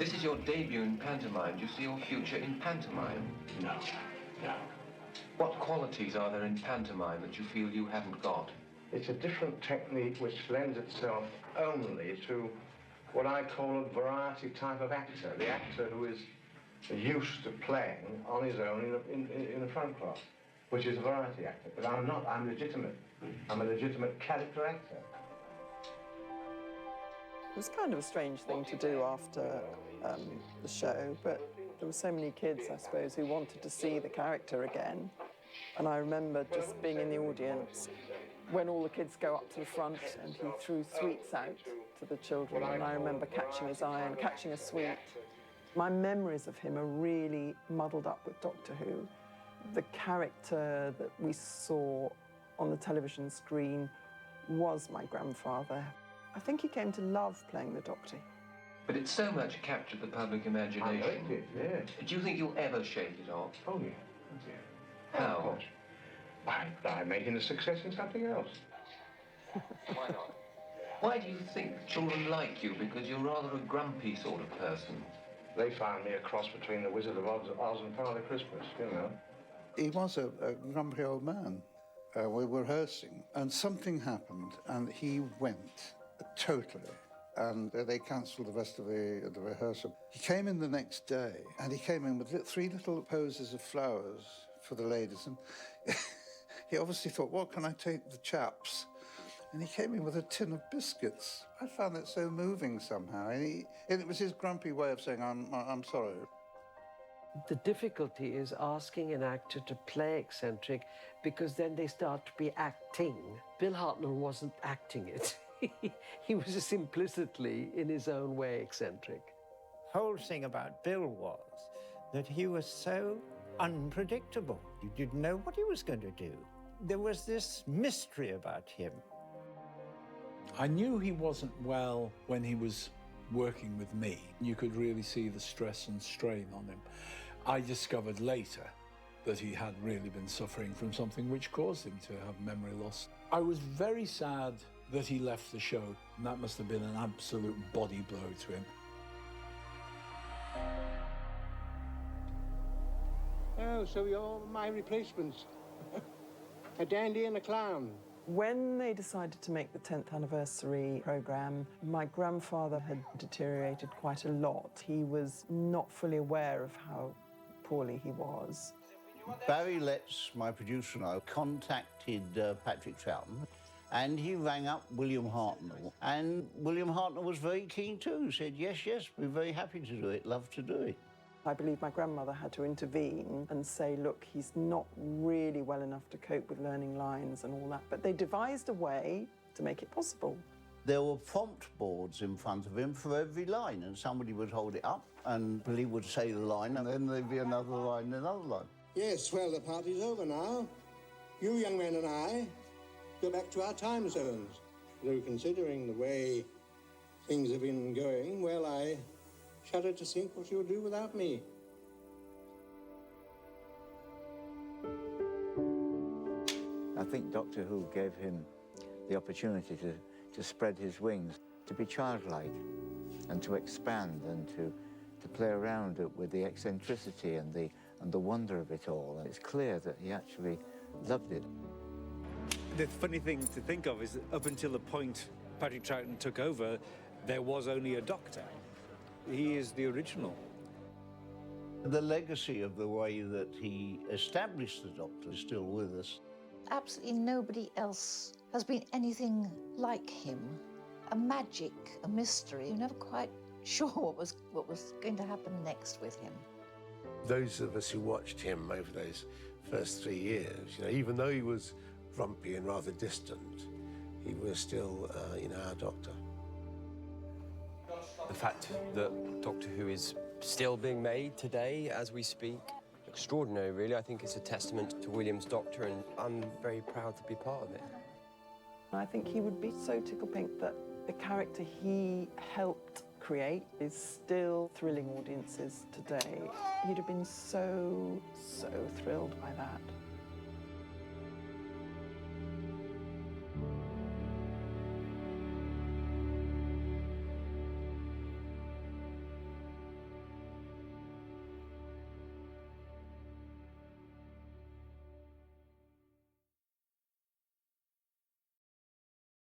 This is your debut in pantomime. Do you see your future in pantomime? No, no. What qualities are there in pantomime that you feel you haven't got? It's a different technique which lends itself only to what I call a variety type of actor. The actor who is used to playing on his own in a front class, which is a variety actor. But I'm not, I'm legitimate. I'm a legitimate character actor. It was kind of a strange thing to do after the show, but there were so many kids, I suppose, who wanted to see the character again. And I remember just being in the audience when all the kids go up to the front and he threw sweets out to the children, and I remember catching his eye and catching a sweet. My memories of him are really muddled up with Doctor Who. The character that we saw on the television screen was my grandfather. I think he came to love playing the Doctor. But it so much captured the public imagination. I liked it, yeah. Do you think you'll ever shake it off? Oh, yeah. Yeah. How? Of course. By making a success in something else. Why not? Why do you think children like you? Because you're rather a grumpy sort of person. They found me a cross between the Wizard of Oz and Father Christmas, you know. He was a grumpy old man. We were rehearsing, and something happened, and he went totally. And they cancelled the rest of the rehearsal. He came in the next day, and he came in with three little posies of flowers for the ladies, and he obviously thought, what can I take the chaps? And he came in with a tin of biscuits. I found that so moving somehow. And it was his grumpy way of saying, I'm sorry. The difficulty is asking an actor to play eccentric because then they start to be acting. Bill Hartnell wasn't acting it. He was just implicitly, in his own way, eccentric. The whole thing about Bill was that he was so unpredictable. You didn't know what he was going to do. There was this mystery about him. I knew he wasn't well when he was working with me. You could really see the stress and strain on him. I discovered later that he had really been suffering from something which caused him to have memory loss. I was very sad that he left the show, and that must have been an absolute body blow to him. Oh, so you're my replacements. A dandy and a clown. When they decided to make the 10th anniversary programme, my grandfather had deteriorated quite a lot. He was not fully aware of how poorly he was. Barry Letts, my producer and I, contacted Patrick Troughton, and he rang up William Hartnell. And William Hartnell was very keen too, said, yes, yes, we're very happy to do it, love to do it. I believe my grandmother had to intervene and say, look, he's not really well enough to cope with learning lines and all that. But they devised a way to make it possible. There were prompt boards in front of him for every line, and somebody would hold it up, and Billy would say the line, and then there'd be another line and another line. Yes, well, the party's over now. You young men and I go back to our time zones. Though considering the way things have been going, well, I shudder to think what you'll do without me. I think Doctor Who gave him the opportunity to spread his wings, to be childlike and to expand and to play around with the eccentricity and the wonder of it all. And it's clear that he actually loved it. The funny thing to think of is that up until the point Patrick Troughton took over, there was only a Doctor. He is the original. The legacy of the way that he established the Doctor is still with us. Absolutely nobody else has been anything like him. A magic, a mystery. You're never quite sure what was going to happen next with him. Those of us who watched him over those first 3 years, even though he was grumpy and rather distant, he was still, our Doctor. The fact that Doctor Who is still being made today as we speak, extraordinary, really. I think it's a testament to William's Doctor, and I'm very proud to be part of it. I think he would be so tickle pink that the character he helped create is still thrilling audiences today. He'd have been so thrilled by that.